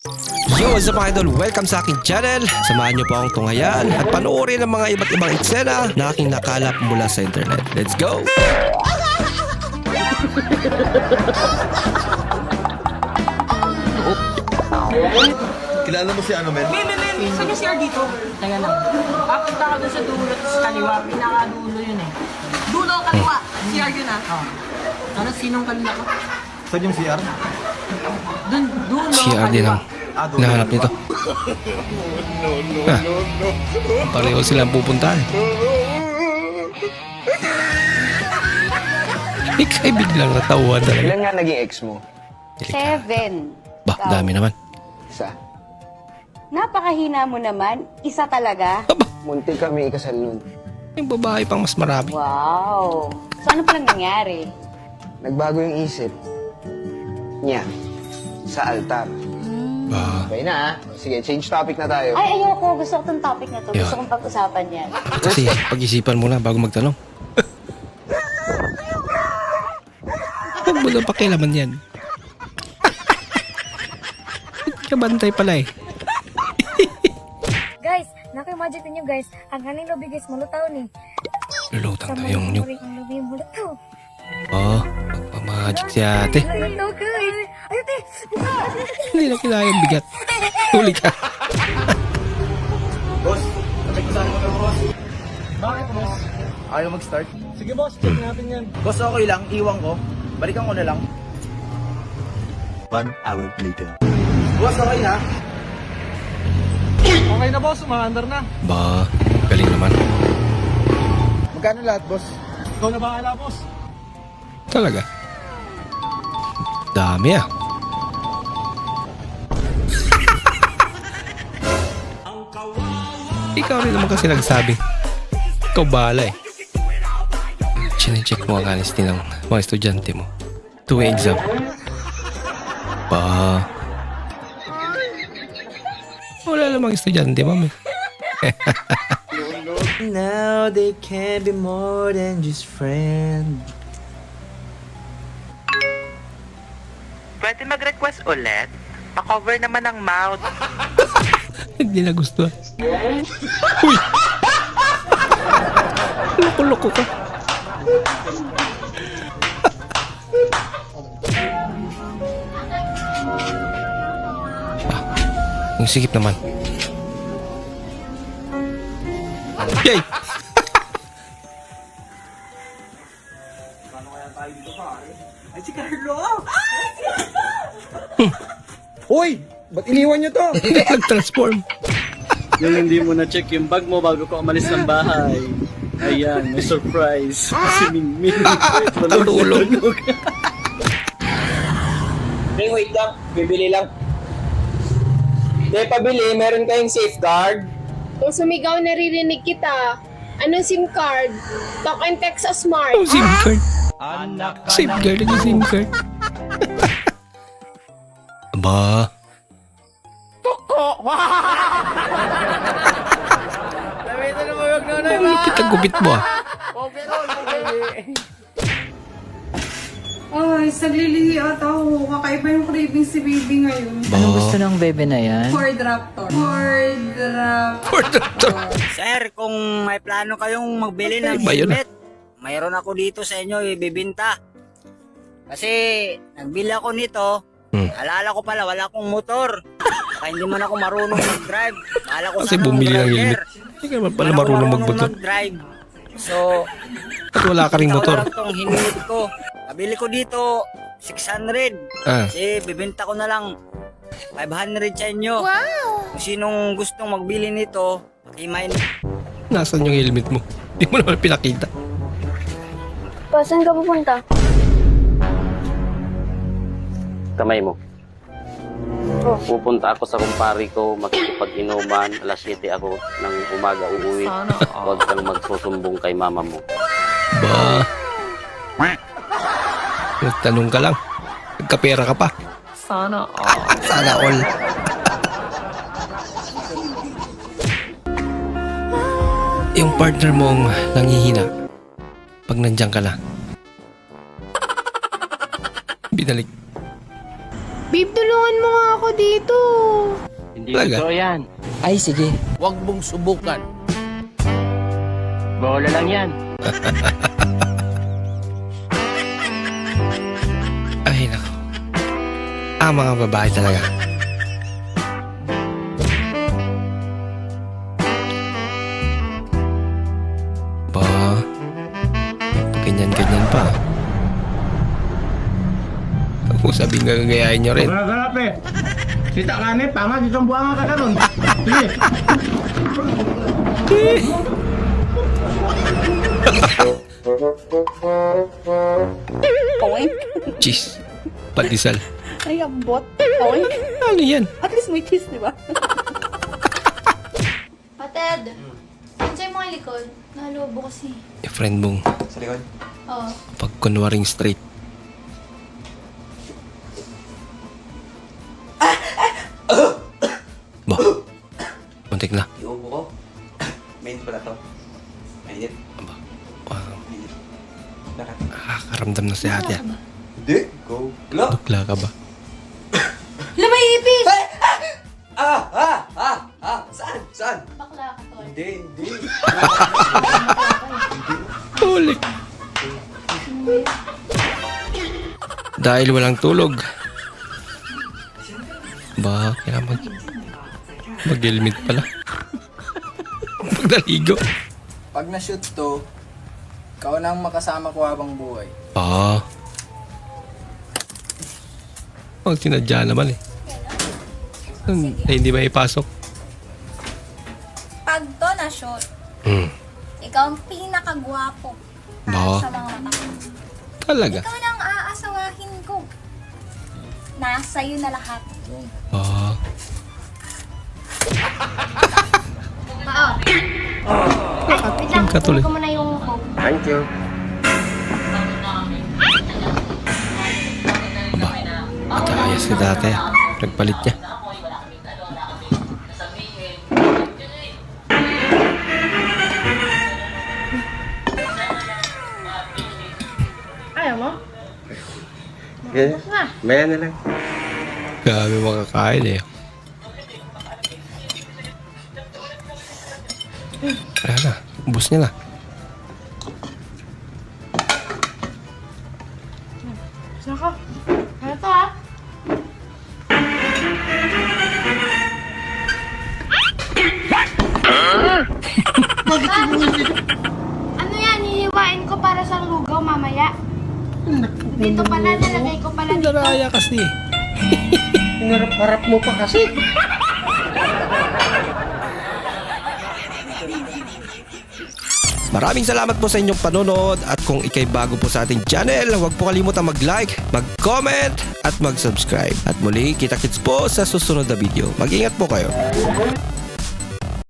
Yo, what's up mga idol? Welcome sa aking channel. Samahan niyo po akong tunghayan at panoorin ang mga iba't ibang eksena na aking nakalap mula sa internet. Let's go! Kilala mo si ano, men? Men, saan yung CR dito? Teka lang. Papunta ka dun sa dulo, sa kaliwa. Pinakadulo yun eh. Dulo, kaliwa. CR yun ah. Oo. Ano, sinong kanila ko? Saan yung CR? Dun, dulo, CR din ang doon. hinahanap nito. Pareho silang pupuntahan. Ika'y biglang natawa talaga. Ilan nga naging ex mo? 7. Bah, dami naman. Isa. Napakahina mo naman. Isa talaga. Muntik kami ikasal nun. Yung babae pang mas marami. Wow. So ano palang nangyari? Nagbago yung isip niya sa altar. Bah, Okay na ah. Sige, change topic na tayo. Ay, ayoko. Gusto ko itong topic na to. Yeah. Gusto kong pag-usapan yan. kasi pag-isipan mo na bago magtanong. Huwag mo na pakialaman yan. Kabantay pala eh. Guys, naka-imagine ninyo guys, ang kaning lobby guys, malutaw ni. Lulutang tayo yung new. Ang lobby malutaw. Oh, magpamagic si ate. Malutaw guys. Ay, ate. Hindi na kinayang bigat. Huli ka. Boss, check ko saan mo na, boss. Bakit, boss? Ayaw mag-start? Sige, boss. Check natin yan. Boss, okay lang. Iwan ko. Balikan ko na lang. 1 hour later. Boss, okay na? Okay na, boss. Umaandar na. Ba, galing naman. Magkano lahat, boss? Ikaw na bahala, boss. Talaga. Dami ah. Ikaw rin naman kasi nagsabi. Ikaw bahala eh. Chine-check mo ang honesty ng mga estudyante mo. Tuwing exam. Ba. Wala namang estudyante, mami. Now they can be more than just friends. Pwede mag-request ulit? Pa-cover naman ang mouth. Hindi na gusto. Uy! Loko-loko ka. Ang sikip naman. Yay! Ay, si Carlo! Hoy! Ba't iniwan niyo to? Nag-transform. Yung hindi mo na-check yung bag mo bago ka umalis ng bahay. Ayan, may surprise. Si Mingming. Tulog. Hey, wait lang. Bibili lang. Hindi, pabili. Meron kayong safeguard. Kung sumigaw, naririnig kita. Anong SIM card? Talk and text sa smart. Oh, SIM card. Safeguard yung SIM card. Aba. Ang lupit ang gupit mo ah. Ay, saglilihi ata ako. Kakaiba yung craving si baby ngayon. Anong gusto ng bebe na yan? Ford Raptor. Ford Raptor. Sir, kung may plano kayong magbili ng Iba yun, helmet, mayroon ako dito sa inyo ibibinta. Kasi nagbili ako nito, alala ko pala wala akong motor. Kaya hindi man ako marunong mag-drive. Akala ko Kasi sana bumili ng driver. helmet. Hindi ka naman pala Wala akong marunong magmotor. mag-drive. So, At wala ka ring motor. ito lang tong hinulid ko. Kabili ko dito, 600. Ah. Kasi bibenta ko na lang 500 sa inyo. Wow! Kung sinong gustong magbili nito, pakimain. Nasaan yung helmet mo? Hindi mo naman pinakita. Pa, saan ka pupunta? Kamay mo. Pupunta ako sa kumpari ko, makikipag-inuman, alas 7 ako ng umaga uuwi. Huwag kang magsusumbong kay mama mo. Ba. Nagtanong ka lang. Nagkapera ka pa. Sana Sana all. Yung partner mong nangihina pag nandiyan ka na. Binalik. Babe, tulungan mo nga ako dito. Hindi Talaga? totoo yan. Ay, sige. Huwag mong subukan. Bola lang yan. Ay, nako. Mga babae talaga. Ba, ganyan-ganyan pa. Kung sabihin gagayahin nyo rin. Ganap eh. Kita ka ni, pama, dito ang buwangan ka karon. Sige. Oink. Cheese. Pandesal. Ay, ambot. Oink. Ano yan? At least may cheese, di ba? Pated, enjoy mo ang likod. Nalubo kasi. Yung friend mong Sa likod. Oo. pag kunwaring straight. Ba? Muntik na. Iubo ko. Main pala to. Mainit. Aba. Wow. Bakit? Nakakaramdam na si ate. Hindi. Go. Lo. Dukla ka ba? Lamay ipis! Saan? Saan? Bakla ka, tol. Hindi. Huli. Dahil walang tulog. Ba, kaya mag-helmet pala. Pagdaligo. Pag na-shoot to, ikaw na ang makasama ko habang buhay. Sinadya naman eh. Hindi ba ipasok? Pag to na-shoot, ikaw ang pinakagwapo Ba? sa mga mata ko. Talaga? Ikaw na ang aasawahin ko. Nasa iyo na lahat. Ah. Wait lang, Katuloy. kunin ko muna yung coke. Thank you. Ayos ka dati. Nagpalit niya. Ayaw mo? Ganyan. Maya na lang. Grabe makakain eh. Ayan na. Ubus niya na. Saka. Ano to ah? Ano yan? Hihiwain ko para sa lugaw mamaya. Dito pala, nalagay ko pala dito. Naraya kasi. Harap mo pa kasi. Maraming salamat po sa inyong panonood at kung ikay bago po sa ating channel, huwag po kalimutan mag-like, mag-comment at mag-subscribe. At muli, kita-kits po sa susunod na video. Mag-ingat po kayo.